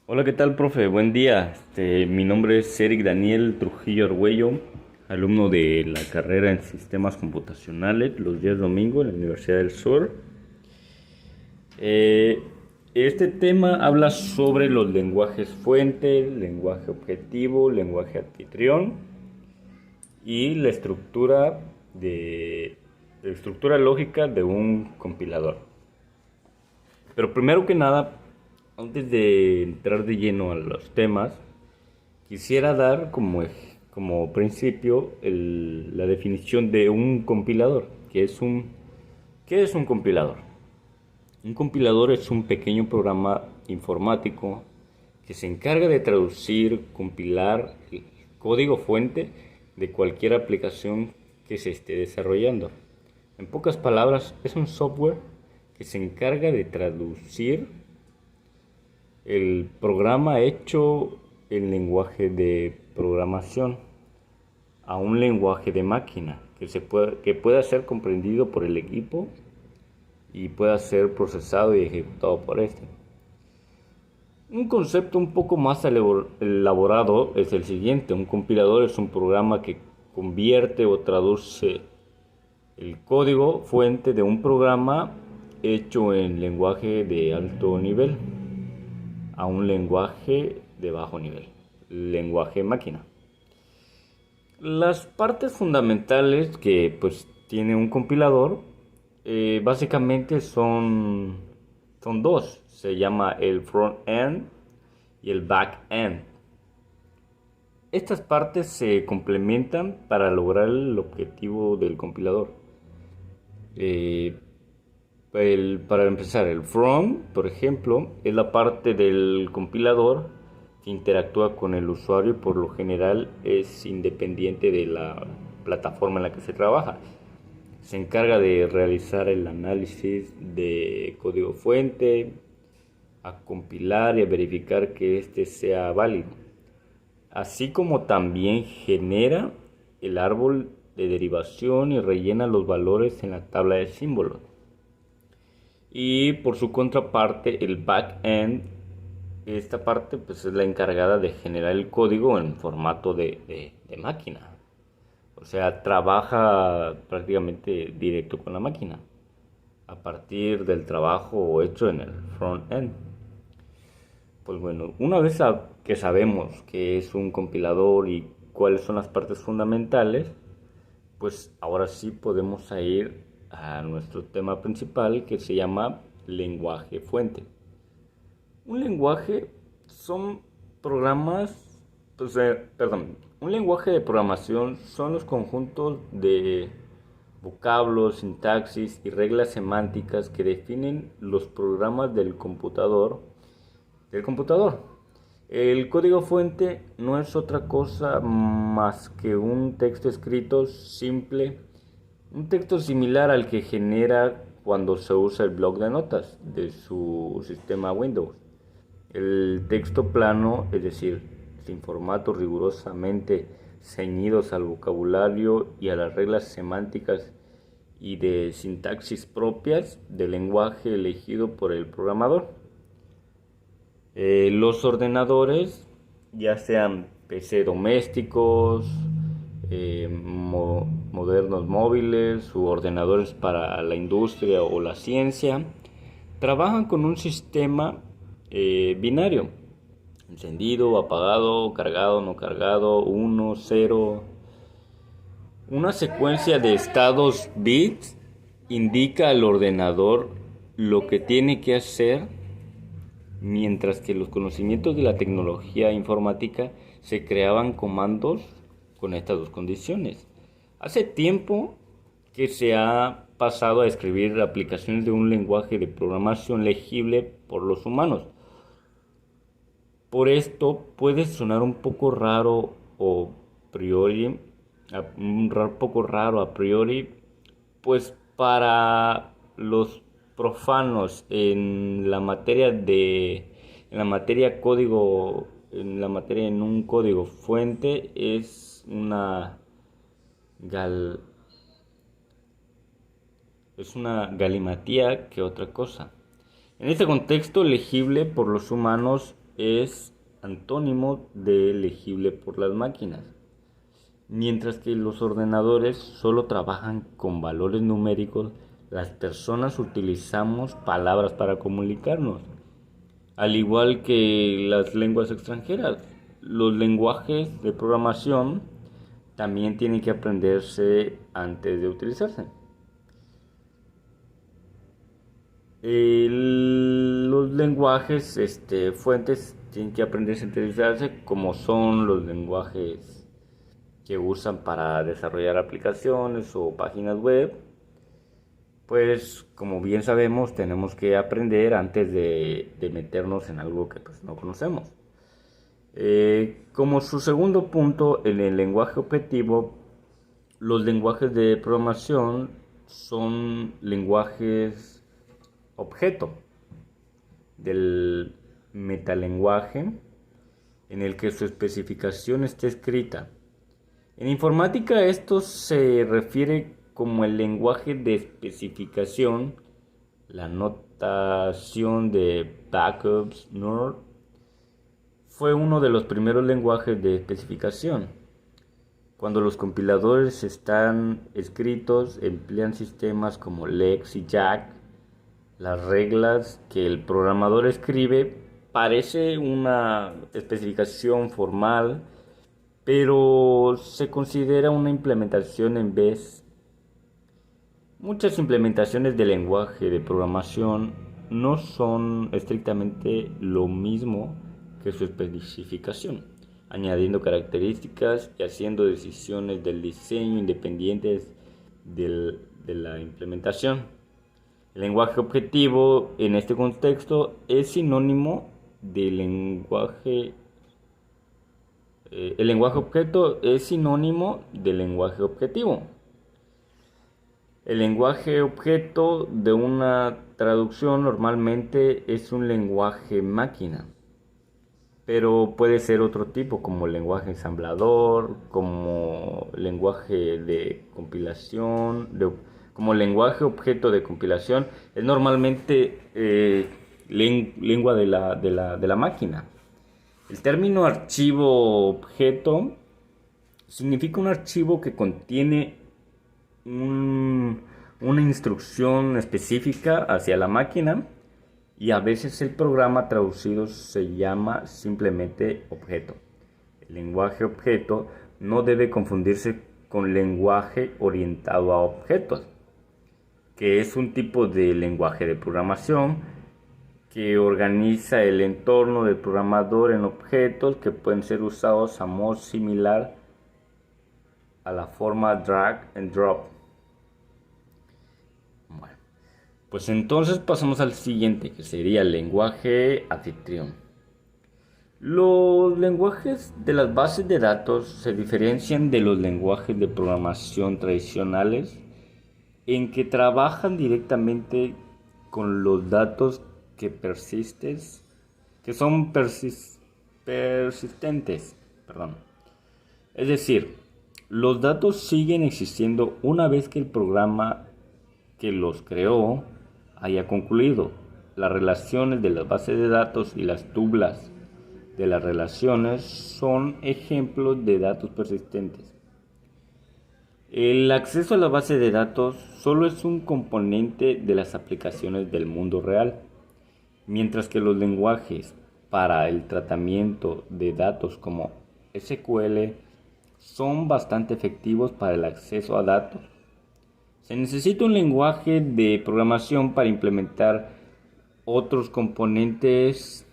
Hola, ¿qué tal, profe? Buen día. Mi nombre es Eric Daniel Trujillo Argüello, alumno de la carrera en Sistemas Computacionales, los días domingo en la Universidad del Sur. Eh, este tema habla sobre los lenguajes fuente, lenguaje objetivo, lenguaje anfitrión y la estructura lógica de un compilador. Pero primero que nada, antes de entrar de lleno a los temas, quisiera dar como principio la definición de un compilador. ¿Qué es un compilador? Un compilador es un pequeño programa informático que se encarga de traducir, compilar el código fuente de cualquier aplicación que se esté desarrollando. En pocas palabras, es un software que se encarga de traducir el programa hecho en lenguaje de programación a un lenguaje de máquina que pueda ser comprendido por el equipo y pueda ser procesado y ejecutado por este. Un concepto un poco más elaborado es el siguiente. Un compilador es un programa que convierte o traduce el código fuente de un programa hecho en lenguaje de alto nivel a un lenguaje de bajo nivel, lenguaje máquina. Las partes fundamentales que pues tiene un compilador básicamente son dos. Se llama el front-end y el back-end. Estas partes se complementan para lograr el objetivo del compilador. Eh, para empezar, el front, por ejemplo, es la parte del compilador que interactúa con el usuario y por lo general es independiente de la plataforma en la que se trabaja. Se encarga de realizar el análisis de código fuente, a compilar y a verificar que éste sea válido, así como también genera el árbol de derivación y rellena los valores en la tabla de símbolos. Y por su contraparte, el backend, esta parte pues es la encargada de generar el código en formato de máquina. O sea, trabaja prácticamente directo con la máquina a partir del trabajo hecho en el front-end. Pues bueno, una vez que sabemos qué es un compilador y cuáles son las partes fundamentales, pues ahora sí podemos ir a nuestro tema principal que se llama lenguaje fuente. Un lenguaje son programas, un lenguaje de programación son los conjuntos de vocablos, sintaxis y reglas semánticas que definen los programas del computador. El código fuente no es otra cosa más que un texto escrito simple, un texto similar al que genera cuando se usa el bloc de notas de su sistema Windows. El texto plano, es decir, sin formatos rigurosamente ceñidos al vocabulario y a las reglas semánticas y de sintaxis propias del lenguaje elegido por el programador. Los ordenadores, ya sean PC domésticos, modernos móviles u ordenadores para la industria o la ciencia, trabajan con un sistema binario: encendido, apagado, cargado, no cargado, 1, 0. Una secuencia de estados bits indica al ordenador lo que tiene que hacer, mientras que los conocimientos de la tecnología informática se creaban comandos con estas dos condiciones. Hace tiempo que se ha pasado a escribir aplicaciones de un lenguaje de programación legible por los humanos. Por esto puede sonar un poco raro a priori, pues para los profanos en un código fuente gal, es una galimatía que otra cosa. En este contexto, legible por los humanos es antónimo de legible por las máquinas, mientras que los ordenadores solo trabajan con valores numéricos. Las personas utilizamos palabras para comunicarnos, al igual que las lenguas extranjeras. Los lenguajes de programación también tienen que aprenderse antes de utilizarse. Los lenguajes fuentes tienen que aprenderse a utilizarse, como son los lenguajes que usan para desarrollar aplicaciones o páginas web. Pues como bien sabemos, tenemos que aprender antes de meternos en algo que pues, no conocemos. Como su segundo punto, en el lenguaje objetivo, los lenguajes de programación son lenguajes objeto del metalenguaje en el que su especificación está escrita. En informática esto se refiere como el lenguaje de especificación. La notación de Backups NOR fue uno de los primeros lenguajes de especificación. Cuando los compiladores están escritos, emplean sistemas como Lex y Jack. Las reglas que el programador escribe parece una especificación formal, pero se considera una implementación en vez. Muchas implementaciones de lenguaje de programación no son estrictamente lo mismo que su especificación, añadiendo características y haciendo decisiones del diseño independientes de la implementación. El lenguaje objetivo en este contexto es sinónimo de lenguaje. El lenguaje objeto es sinónimo del lenguaje objetivo. El lenguaje objeto de una traducción normalmente es un lenguaje máquina, pero puede ser otro tipo, como lenguaje ensamblador, como lenguaje de compilación, como lenguaje objeto de compilación. Es normalmente lengua de la máquina. El término archivo objeto significa un archivo que contiene una instrucción específica hacia la máquina, y a veces el programa traducido se llama simplemente objeto. El lenguaje objeto no debe confundirse con lenguaje orientado a objetos, que es un tipo de lenguaje de programación que organiza el entorno del programador en objetos que pueden ser usados a modo similar a la forma drag and drop. Bueno, pues entonces pasamos al siguiente, que sería el lenguaje anfitrión. Los lenguajes de las bases de datos se diferencian de los lenguajes de programación tradicionales en que trabajan directamente con los datos que son persistentes. Es decir, los datos siguen existiendo una vez que el programa que los creó haya concluido. Las relaciones de las bases de datos y las tuplas de las relaciones son ejemplos de datos persistentes. El acceso a la base de datos solo es un componente de las aplicaciones del mundo real, mientras que los lenguajes para el tratamiento de datos como SQL son bastante efectivos para el acceso a datos. Se necesita un lenguaje de programación para implementar otros componentes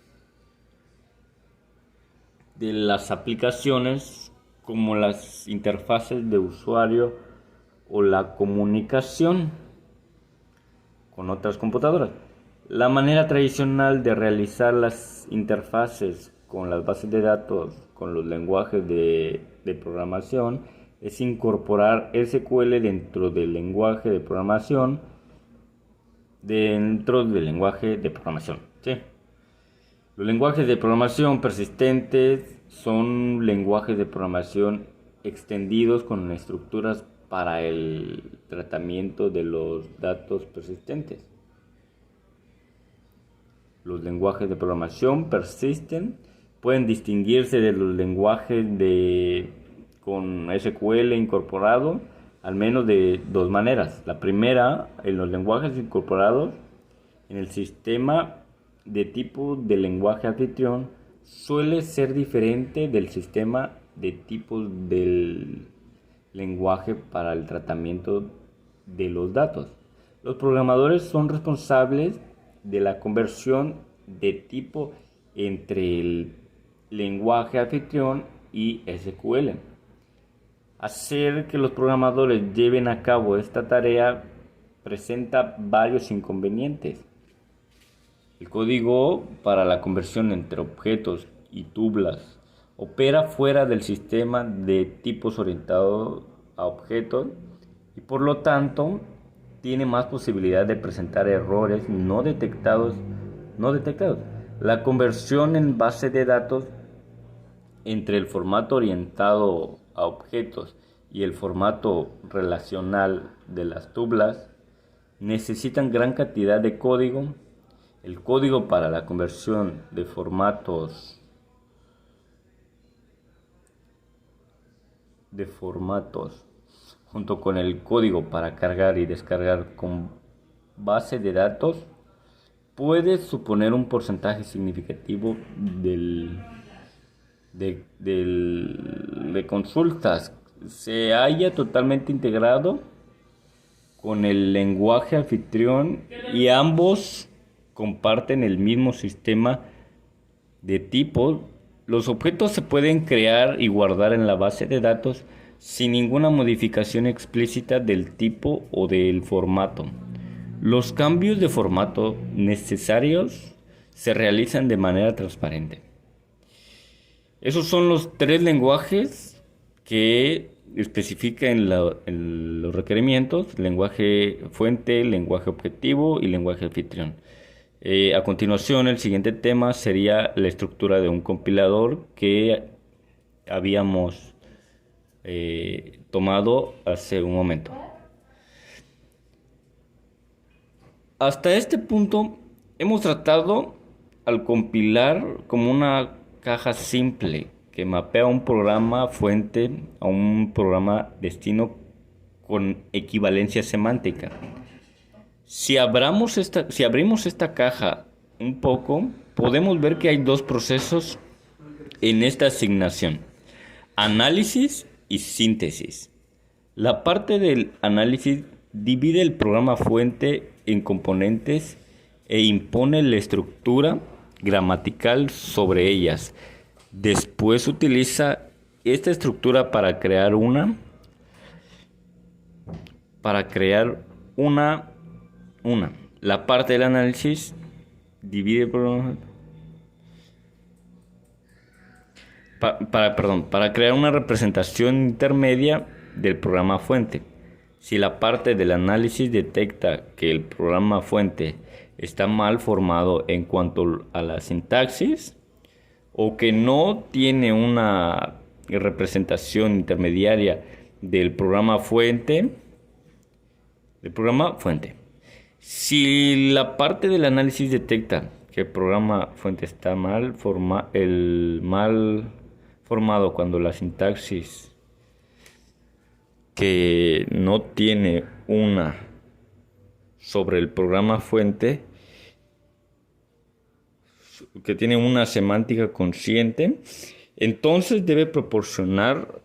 de las aplicaciones, como las interfaces de usuario o la comunicación con otras computadoras. La manera tradicional de realizar las interfaces con las bases de datos con los lenguajes de programación es incorporar SQL dentro del lenguaje de programación. ¿Sí? Los lenguajes de programación persistentes son lenguajes de programación extendidos con estructuras para el tratamiento de los datos persistentes. Los lenguajes de programación persisten, pueden distinguirse de los lenguajes con SQL incorporado, al menos de dos maneras. La primera, en los lenguajes incorporados en el sistema de tipo de lenguaje anfitrión, suele ser diferente del sistema de tipos del lenguaje para el tratamiento de los datos. Los programadores son responsables de la conversión de tipo entre el lenguaje anfitrión y SQL. Hacer que los programadores lleven a cabo esta tarea presenta varios inconvenientes. El código para la conversión entre objetos y tuplas opera fuera del sistema de tipos orientados a objetos y por lo tanto tiene más posibilidad de presentar errores no detectados. La conversión en base de datos entre el formato orientado a objetos y el formato relacional de las tuplas necesitan gran cantidad de código. El código para la conversión de formatos junto con el código para cargar y descargar con base de datos puede suponer un porcentaje significativo de consultas. Se halla totalmente integrado con el lenguaje anfitrión y ambos comparten el mismo sistema de tipos. Los objetos se pueden crear y guardar en la base de datos sin ninguna modificación explícita del tipo o del formato. Los cambios de formato necesarios se realizan de manera transparente. Esos son los tres lenguajes que especifica en los requerimientos: lenguaje fuente, lenguaje objetivo y lenguaje anfitrión. A continuación, el siguiente tema sería la estructura de un compilador que habíamos tomado hace un momento. Hasta este punto hemos tratado al compilar como una caja simple que mapea un programa fuente a un programa destino con equivalencia semántica. Si abrimos esta caja un poco, podemos ver que hay dos procesos en esta asignación: análisis y síntesis. La parte del análisis divide el programa fuente en componentes e impone la estructura gramatical sobre ellas. Después utiliza esta estructura para crear una. La parte del análisis divide el programa para crear una representación intermedia del programa fuente. Si la parte del análisis detecta que el programa fuente está mal formado en cuanto a la sintaxis o que no tiene una representación intermediaria del programa fuente, si la parte del análisis detecta que el programa fuente está mal formado cuando la sintaxis que no tiene una sobre el programa fuente, que tiene una semántica consciente, entonces debe proporcionar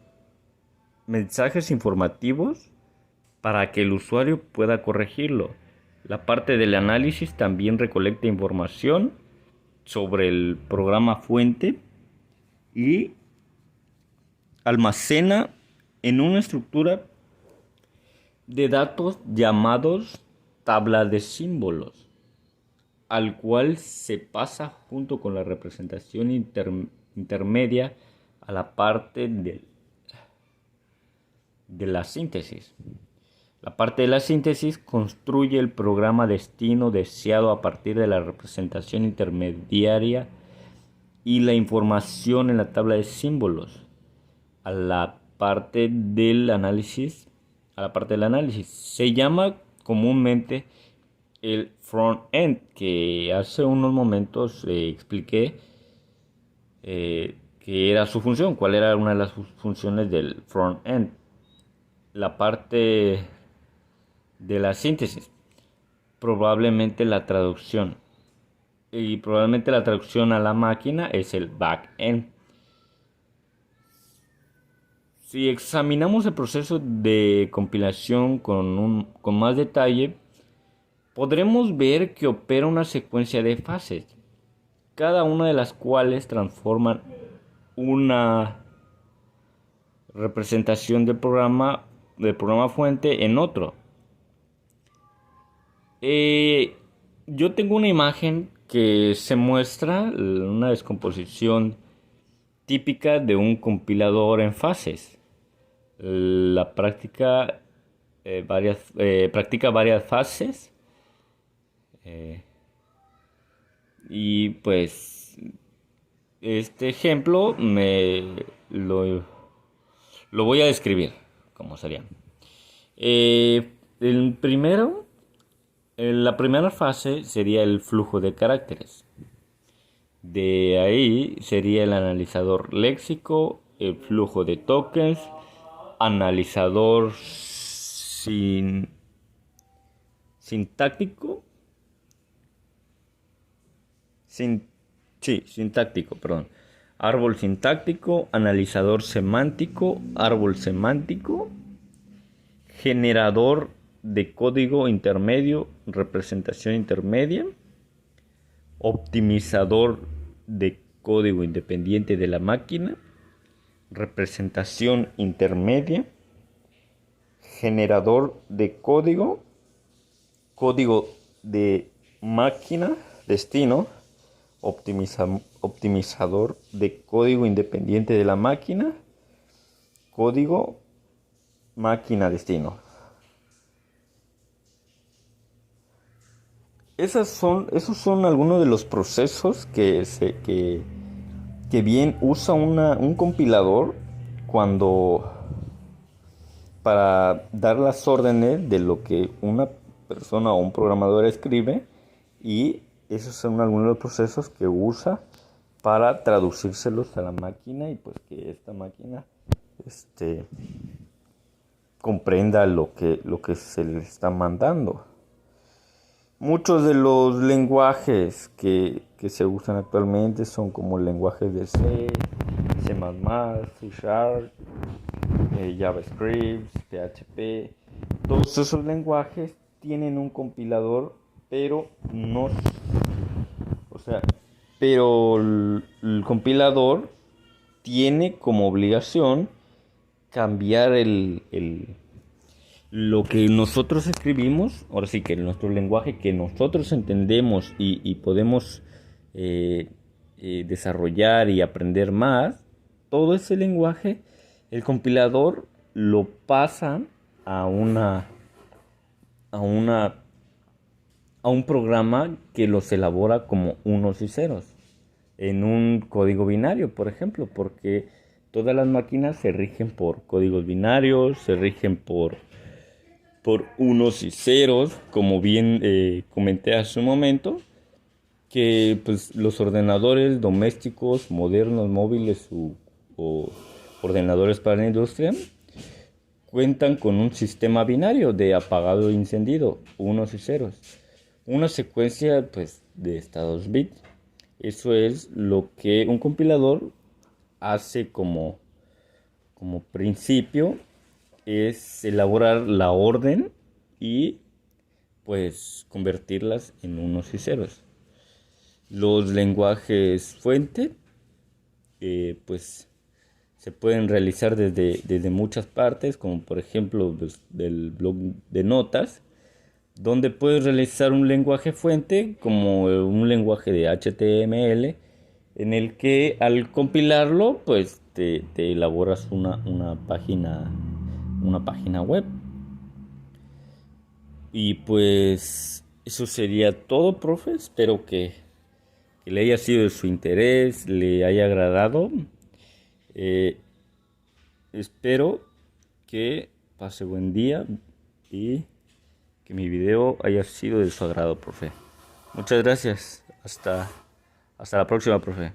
mensajes informativos para que el usuario pueda corregirlo. La parte del análisis también recolecta información sobre el programa fuente y almacena en una estructura de datos llamados tabla de símbolos, al cual se pasa junto con la representación intermedia a la parte de la síntesis. La parte de la síntesis construye el programa destino deseado a partir de la representación intermediaria y la información en la tabla de símbolos. A la parte del análisis se llama comúnmente el front-end, que hace unos momentos expliqué qué era su función, cuál era una de las funciones del front-end. La parte de la síntesis, probablemente la traducción. Y probablemente la traducción a la máquina es el back-end. Si examinamos el proceso de compilación con más detalle, podremos ver que opera una secuencia de fases, cada una de las cuales transforman una representación del programa fuente en otro. Yo tengo una imagen que se muestra una descomposición típica de un compilador en fases. La práctica practica varias fases y pues este ejemplo lo voy a describir como sería. El primero, la primera fase sería el flujo de caracteres. De ahí sería el analizador léxico, el flujo de tokens, analizador sintáctico, sintáctico, perdón. Árbol sintáctico, analizador semántico, árbol semántico, generador de código intermedio, representación intermedia, optimizador de código independiente de la máquina, representación intermedia, generador de código, código de máquina, destino, optimizador de código independiente de la máquina, código, máquina, destino. Esos son algunos de los procesos que bien usa un compilador cuando para dar las órdenes de lo que una persona o un programador escribe, y esos son algunos de los procesos que usa para traducírselos a la máquina y pues que esta máquina comprenda lo que se le está mandando. Muchos de los lenguajes que se usan actualmente son como lenguajes de C, C++, C Sharp, JavaScript, PHP. Todos esos lenguajes tienen un compilador, pero no, o sea, pero el compilador tiene como obligación cambiar lo que nosotros escribimos, ahora sí que nuestro lenguaje que nosotros entendemos y podemos desarrollar y aprender más, todo ese lenguaje, el compilador lo pasa a un programa que los elabora como unos y ceros en un código binario, por ejemplo, porque todas las máquinas se rigen por códigos binarios, se rigen por unos y ceros, como bien comenté hace un momento, que pues los ordenadores domésticos, modernos, móviles o ordenadores para la industria cuentan con un sistema binario de apagado e encendido, unos y ceros, una secuencia pues de estados bit. Eso es lo que un compilador hace como principio, es elaborar la orden y pues convertirlas en unos y ceros. Los lenguajes fuente pues se pueden realizar desde muchas partes, como por ejemplo pues, del blog de notas, donde puedes realizar un lenguaje fuente como un lenguaje de HTML, en el que al compilarlo pues te elaboras una página web. Y pues eso sería todo, profe. Espero que le haya sido de su interés, le haya agradado. Espero que pase buen día y que mi video haya sido de su agrado, profe. Muchas gracias. Hasta la próxima, profe.